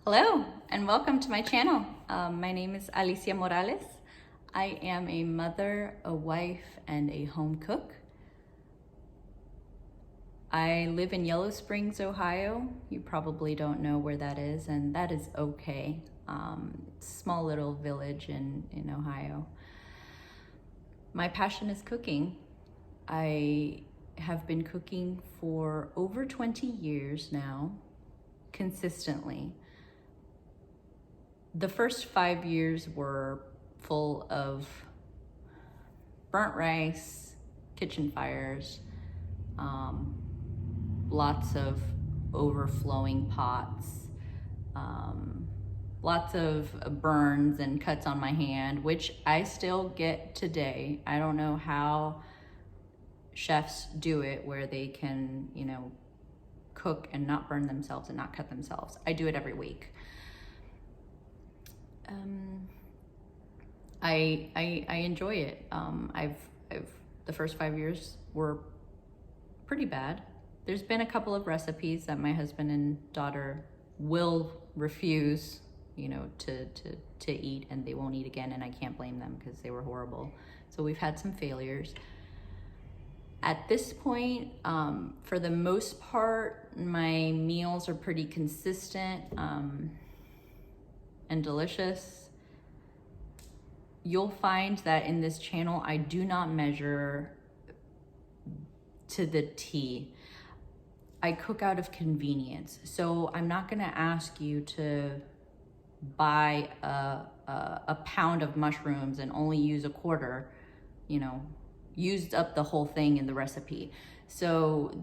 Hello and welcome to my channel. My name is Alicia Morales. I am a mother, a wife, and a home cook. I live in Yellow Springs, Ohio. You probably don't know where that is, and that is okay. Small little village in Ohio. My passion is cooking. I have been cooking for over 20 years now, consistently. The first 5 years were full of burnt rice, kitchen fires, lots of overflowing pots, lots of burns and cuts on my hand, which I still get today. I don't know how chefs do it where they can, cook and not burn themselves and not cut themselves. I do it every week. I enjoy it. The first 5 years were pretty bad. There's been a couple of recipes that my husband and daughter will refuse, to eat, and they won't eat again, and I can't blame them because they were horrible. So we've had some failures. At this point, for the most part, my meals are pretty consistent and delicious. You'll find that in this channel, I do not measure to the T. I cook out of convenience. So I'm not gonna ask you to buy a pound of mushrooms and only use a quarter, used up the whole thing in the recipe. So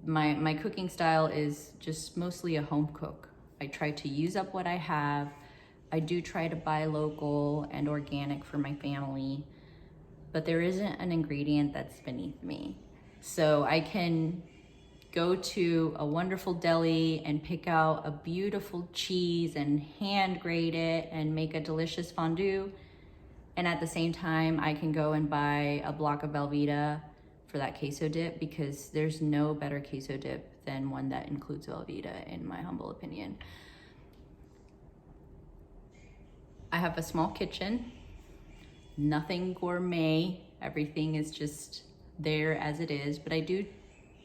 my cooking style is just mostly a home cook. I try to use up what I have. I do try to buy local and organic for my family, but there isn't an ingredient that's beneath me. So I can go to a wonderful deli and pick out a beautiful cheese and hand grate it and make a delicious fondue. And at the same time, I can go and buy a block of Velveeta for that queso dip, because there's no better queso dip than one that includes Velveeta, in my humble opinion. I have a small kitchen, nothing gourmet. Everything is just there as it is, but I do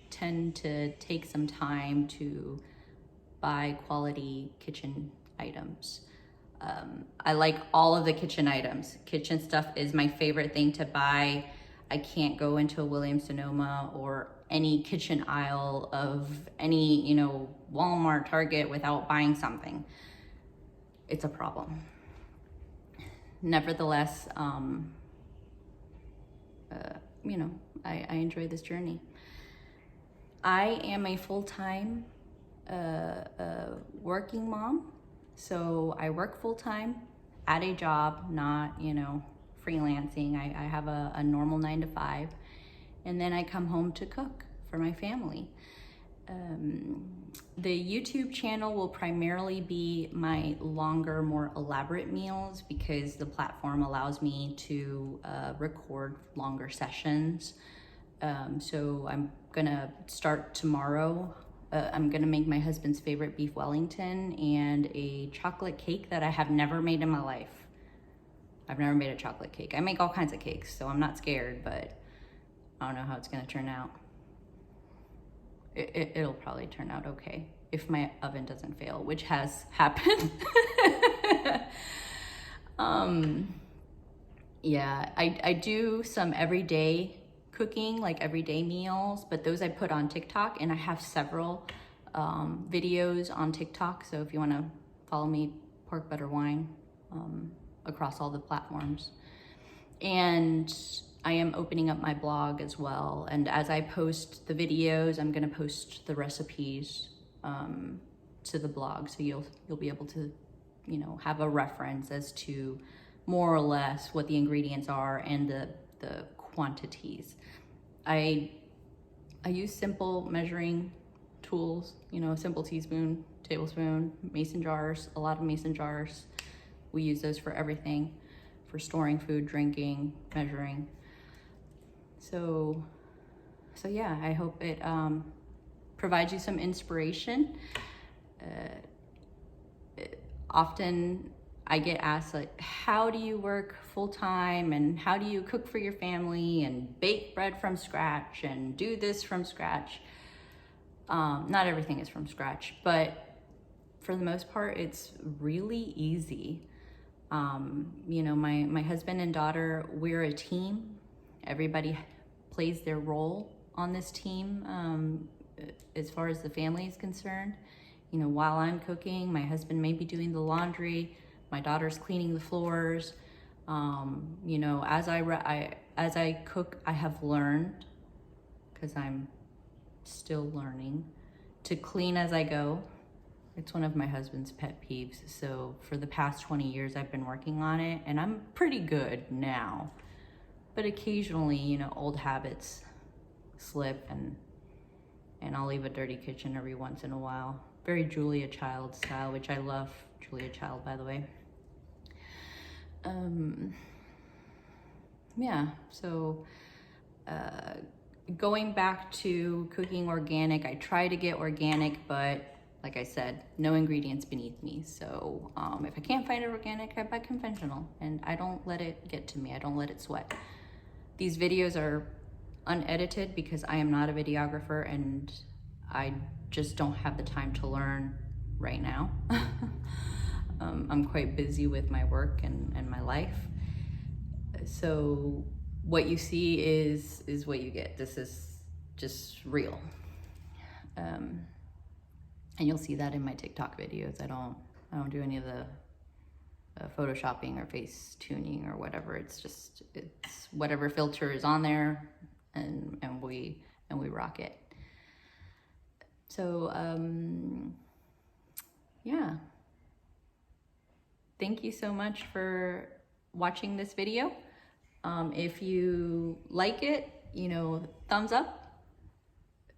tend to take some time to buy quality kitchen items. I like all of the kitchen items. Kitchen stuff is my favorite thing to buy. I can't go into a Williams-Sonoma or any kitchen aisle of any, Walmart, Target without buying something. It's a problem. Nevertheless, I enjoy this journey. I am a full-time working mom. So I work full-time at a job, not, freelancing. I have a normal 9 to 5, and then I come home to cook for my family. The YouTube channel will primarily be my longer, more elaborate meals, because the platform allows me to record longer sessions. So I'm gonna start tomorrow. I'm gonna make my husband's favorite beef Wellington and a chocolate cake that I have never made in my life. I've never made a chocolate cake. I make all kinds of cakes, so I'm not scared, but I don't know how it's gonna turn out. It'll probably turn out okay if my oven doesn't fail, which has happened. Yeah, I do some everyday cooking, like everyday meals, but those I put on TikTok, and I have several videos on TikTok. So if you want to follow me, Pork Butter Wine, across all the platforms. And I am opening up my blog as well. And as I post the videos, I'm gonna post the recipes to the blog. So you'll be able to, have a reference as to more or less what the ingredients are and the quantities. I use simple measuring tools, a simple teaspoon, tablespoon, mason jars, a lot of mason jars. We use those for everything, for storing food, drinking, measuring. So yeah, I hope it, provides you some inspiration. often I get asked, like, how do you work full-time, and how do you cook for your family and bake bread from scratch and do this from scratch? Not everything is from scratch, but for the most part, it's really easy. You know, my husband and daughter, we're a team. Everybody plays their role on this team, as far as the family is concerned. You know, while I'm cooking, my husband may be doing the laundry, my daughter's cleaning the floors. You know, as I cook, I have learned, because I'm still learning, to clean as I go. It's one of my husband's pet peeves. So for the past 20 years, I've been working on it, and I'm pretty good now. But occasionally, you know, old habits slip, and I'll leave a dirty kitchen every once in a while. Very Julia Child style, which I love. Julia Child, by the way. Yeah, so going back to cooking organic, I try to get organic, but like I said, no ingredients beneath me. So if I can't find it organic, I buy conventional, and I don't let it get to me. I don't let it sweat. These videos are unedited because I am not a videographer, and I just don't have the time to learn right now. I'm quite busy with my work and my life. So what you see is what you get. This is just real. And you'll see that in my TikTok videos. I don't do any of the photoshopping or face tuning or whatever. It's whatever filter is on there, and we rock it. So yeah. Thank you so much for watching this video. If you like it, you know, thumbs up.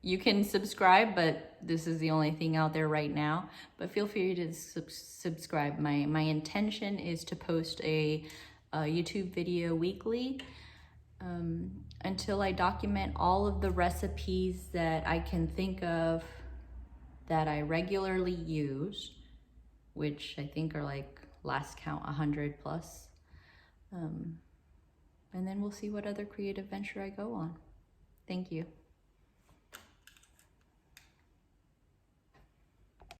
You can subscribe, but this is the only thing out there right now. But feel free to subscribe. My intention is to post a YouTube video weekly until I document all of the recipes that I can think of that I regularly use, which I think are, like, last count 100 plus. And then we'll see what other creative venture I go on. Thank you.